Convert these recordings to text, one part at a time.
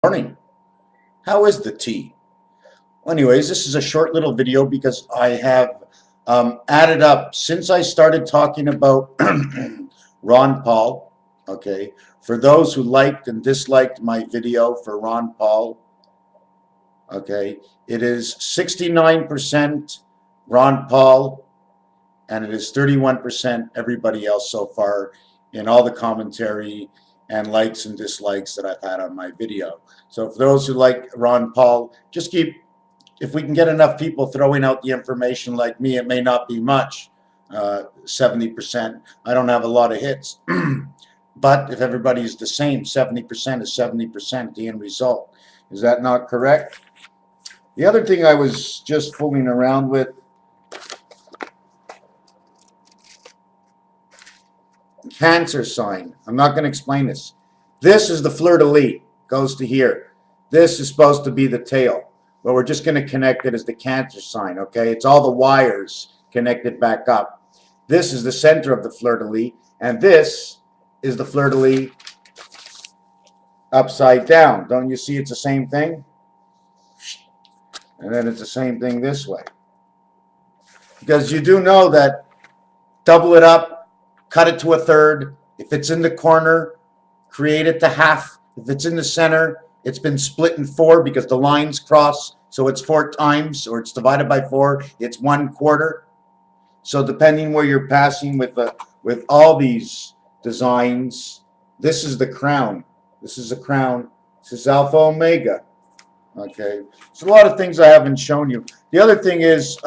Morning. How is the tea? Well, anyways, this is a short little video because I have added up since I started talking about Ron Paul. Okay, for those who liked and disliked my video for Ron Paul, okay, it is 69% Ron Paul and it is 31% everybody else so far in all the commentary and likes and dislikes that I've had on my video. So for those who like Ron Paul, just keep, if we can get enough people throwing out the information like me, it may not be much, 70%. I don't have a lot of hits. But if everybody's the same, 70% is 70%, the end result. Is that not correct? The other thing I was just fooling around with, Cancer sign. I'm not going to explain this. This is the fleur-de-lis. Goes to here. This is supposed to be the tail. But we're just going to connect it as the Cancer sign, okay? It's all the wires connected back up. This is the center of the fleur-de-lis. And this is the fleur-de-lis upside down. Don't you see it's the same thing? And then it's the same thing this way. Because you do know that double it up, cut it to a third. If it's in the corner, create it to half. If it's in the center, it's been split in four because the lines cross. So it's 4 times, or it's divided by 4. It's 1/4. So depending where you're passing with all these designs, this is the crown. This is a crown. This is Alpha Omega. Okay. So a lot of things I haven't shown you. The other thing is,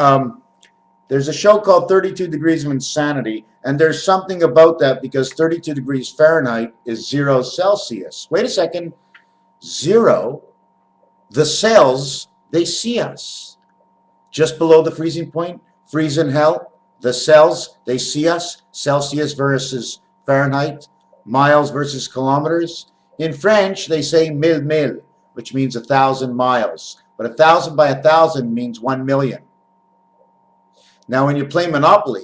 there's a show called 32 Degrees of Insanity, and there's something about that because 32 degrees Fahrenheit is 0 Celsius. Wait a second. 0, the cells, they see us. Just below the freezing point, freeze in hell, the cells, they see us. Celsius versus Fahrenheit, miles versus kilometers. In French, they say mille, which means 1,000 miles. But 1,000 by 1,000 means 1 million. Now, when you play Monopoly,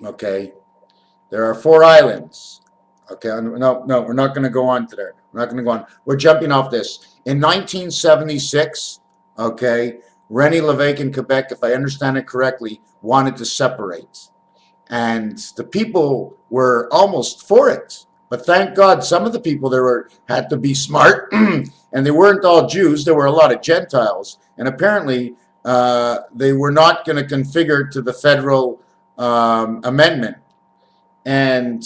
okay, there are 4 islands. Okay, no, we're not going to go on to there. We're not going to go on. We're jumping off this. In 1976, okay, René Lévesque in Quebec, if I understand it correctly, wanted to separate. And the people were almost for it. But thank God some of the people there had to be smart, and they weren't all Jews. There were a lot of Gentiles. And apparently, they were not going to configure to the federal amendment. And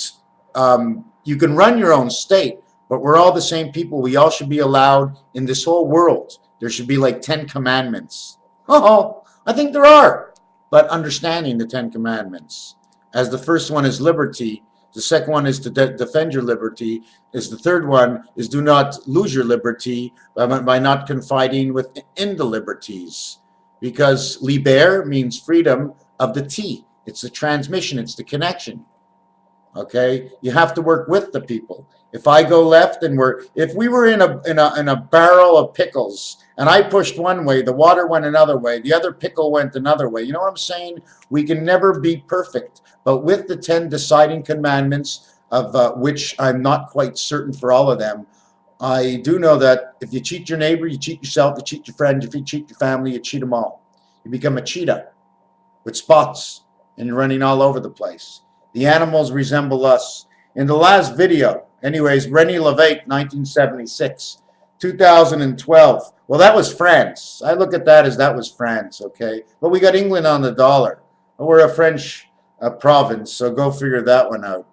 you can run your own state, but we're all the same people. We all should be allowed in this whole world. There should be like 10 commandments. Oh, I think there are. But understanding the 10 commandments. As the first one is liberty, the second one is to defend your liberty, is the third one is do not lose your liberty by not confiding within the liberties. Because liber means freedom of the T. It's the transmission. It's the connection. Okay, you have to work with the people. If I go left and if we were in a barrel of pickles and I pushed one way, the water went another way, the other pickle went another way. You know what I'm saying? We can never be perfect. But with the 10 deciding commandments, of which I'm not quite certain for all of them, I do know that if you cheat your neighbor, you cheat yourself, you cheat your friend, if you cheat your family, you cheat them all. You become a cheetah with spots and you're running all over the place. The animals resemble us. In the last video, anyways, René Lévesque, 1976, 2012. Well, that was France. I look at that as that was France, okay? But we got England on the dollar. We're a French province, so go figure that one out.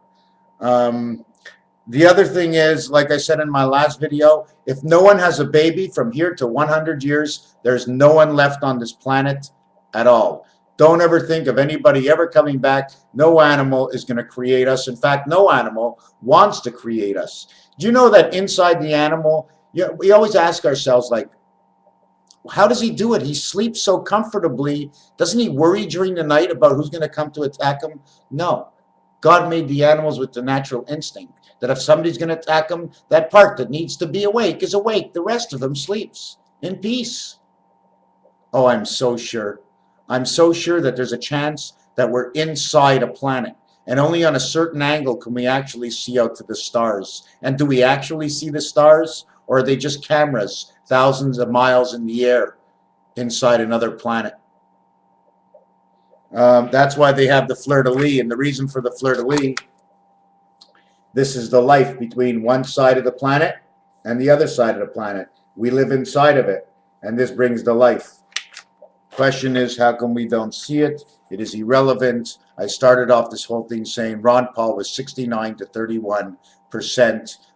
The other thing is, like I said in my last video, if no one has a baby from here to 100 years, there's no one left on this planet at all. Don't ever think of anybody ever coming back. No animal is going to create us. In fact, no animal wants to create us. Do you know that inside the animal, we always ask ourselves, like, how does he do it? He sleeps so comfortably. Doesn't he worry during the night about who's going to come to attack him? No. God made the animals with the natural instinct that if somebody's going to attack them, that part that needs to be awake is awake. The rest of them sleeps in peace. Oh, I'm so sure. I'm so sure that there's a chance that we're inside a planet. And only on a certain angle can we actually see out to the stars. And do we actually see the stars? Or are they just cameras thousands of miles in the air inside another planet? That's why they have the fleur-de-lis. And the reason for the fleur-de-lis, this is the life between one side of the planet and the other side of the planet. We live inside of it, and this brings the life. Question is, how come we don't see it? It is irrelevant. I started off this whole thing saying Ron Paul was 69 to 31%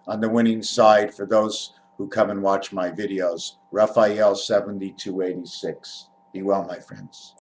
on the winning side for those who come and watch my videos. Raphael 7286. Be well, my friends.